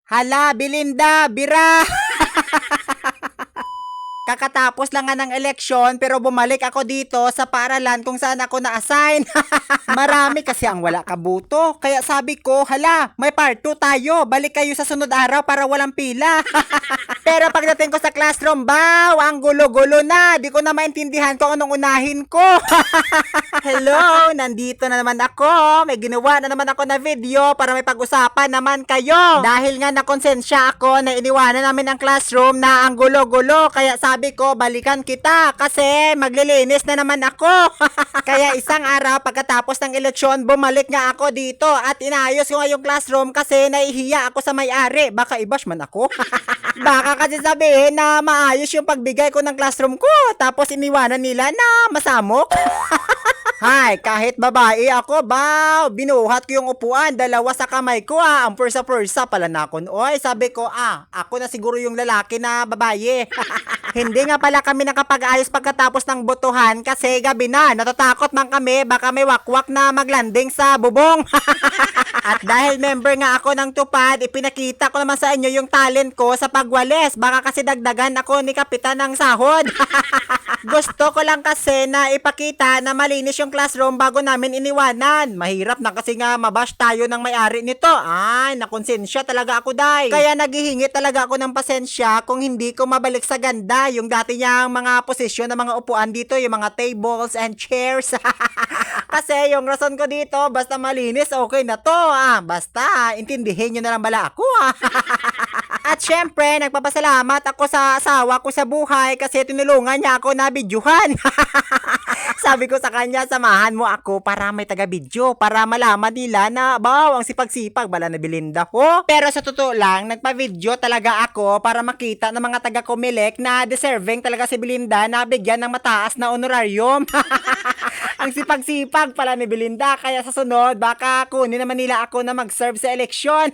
Hala, Belinda, bira! Kakatapos lang nga ng eleksyon pero bumalik ako dito sa paaralan kung saan ako na-assign. Marami kasi ang wala kabuto. Kaya sabi ko, hala, may part 2 tayo. Balik kayo sa sunod araw para walang pila. Pero pagdating ko sa classroom, baw, ang gulo-gulo na. Di ko na maintindihan kung anong unahin ko. Hello, nandito na naman ako. May ginawa na naman ako na video para may pag-usapan naman kayo. Dahil nga nakonsensya ako na iniwanan namin ang classroom na ang gulo-gulo. Kaya sabi ko, balikan kita kasi maglilinis na naman ako. Kaya isang araw pagkatapos ng eleksyon, bumalik nga ako dito at inayos ko nga yung classroom kasi nahihiya ako sa may-ari. Baka i-bash man ako. Baka kasi sabihin na maayos yung pagbigay ko ng classroom ko tapos iniwanan nila na masamok. Hay, kahit babae ako, baw, binuhat ko yung upuan, dalawa sa kamay ko ang pursa-pursa pala na ako. Oy, sabi ko, ako na siguro yung lalaki na babae. Hindi nga pala kami nakapag-ayos pagkatapos ng botohan kasi gabi na, natatakot man kami, baka may wakwak na maglanding sa bubong. At dahil member nga ako ng tupad, ipinakita ko naman sa inyo yung talent ko sa pagwalis. Baka kasi dagdagan ako ni Kapitan ng sahod. Gusto ko lang kasi na ipakita na malinis yung classroom bago namin iniwanan. Mahirap na kasi nga mabash tayo ng may-ari nito. Ay, nakonsensya talaga ako, day. Kaya naghihingi talaga ako ng pasensya kung hindi ko mabalik sa ganda yung dati niyang mga posisyon ng mga upuan dito, yung mga tables and chairs. Kasi yung rason ko dito, basta malinis, okay na to. Basta, intindihin nyo na lang bala ako. At syempre, nagpapasalamat ako sa asawa ko sa buhay kasi tinulungan niya ako na bidyuhan. Sabi ko sa kanya, samahan mo ako para may taga-video, para malaman nila na, baw, ang sipag-sipag, bala na Belinda ko. Pero sa totoo lang, nagpa-video talaga ako para makita ng mga taga-Comelec na deserving talaga si Belinda na bigyan ng mataas na honorarium. Ang sipag-sipag pala ni Belinda, kaya sa sunod, baka kunin naman nila ako na mag-serve sa eleksyon.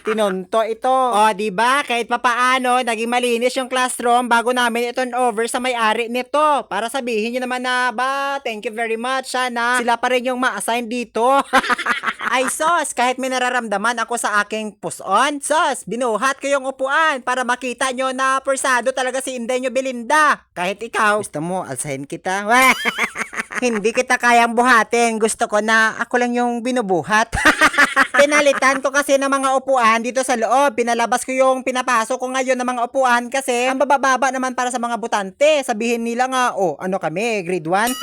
Tinunto ito. O, diba? Kahit papaano, naging malinis yung classroom bago namin i-turn over sa may-ari nito. Para sabihin nyo naman na, thank you very much. Sana sila pa rin yung ma-assign dito. Ay, sos, kahit may nararamdaman ako sa aking puson, sos, binuhat ko yung upuan para makita nyo na persado talaga si Inday nyo Belinda. Kahit ikaw, gusto mo, alsahin kita. Hindi kita kayang buhatin. Gusto ko na ako lang yung binubuhat. Pinalitan ko kasi ng mga upuan dito sa loob. Pinalabas ko yung pinapasok ko ngayon ng mga upuan kasi ang bababa naman para sa mga butante. Sabihin nila nga, ano kami, grade 1?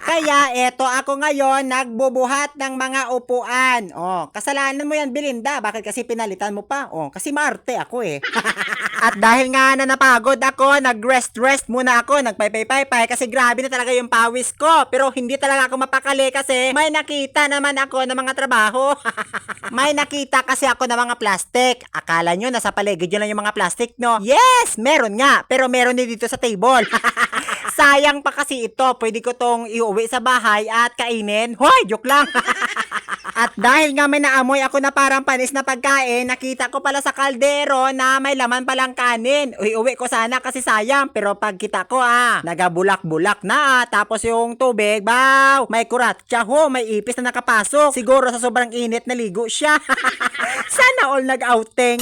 Kaya eto ako ngayon nagbubuhat ng mga upuan. Kasalanan mo yan, Belinda. Bakit kasi pinalitan mo pa? Kasi maarte ako eh. At dahil nga na napagod ako, nag-rest muna ako, nagpay-pay-pay kasi grabe na talaga yung pawis ko. Pero hindi talaga ako mapakali kasi may nakita naman ako ng mga trabaho. May nakita kasi ako ng mga plastic. Akala nyo nasa paligid nyo lang yung mga plastic, no? Yes, meron nga. Pero meron din dito sa table. Sayang pa kasi ito. Pwede ko tong iuwi sa bahay at kainin. Hoy, joke lang. At dahil nga may naamoy ako na parang panis na pagkain, nakita ko pala sa kaldero na may laman palang kanin. Uwi ko sana kasi sayang. Pero pagkita ko nagabulak-bulak na. Tapos yung tubig, baw, may kuratsa ho, may ipis na nakapasok. Siguro sa sobrang init naligo siya. Sana all nag-outing.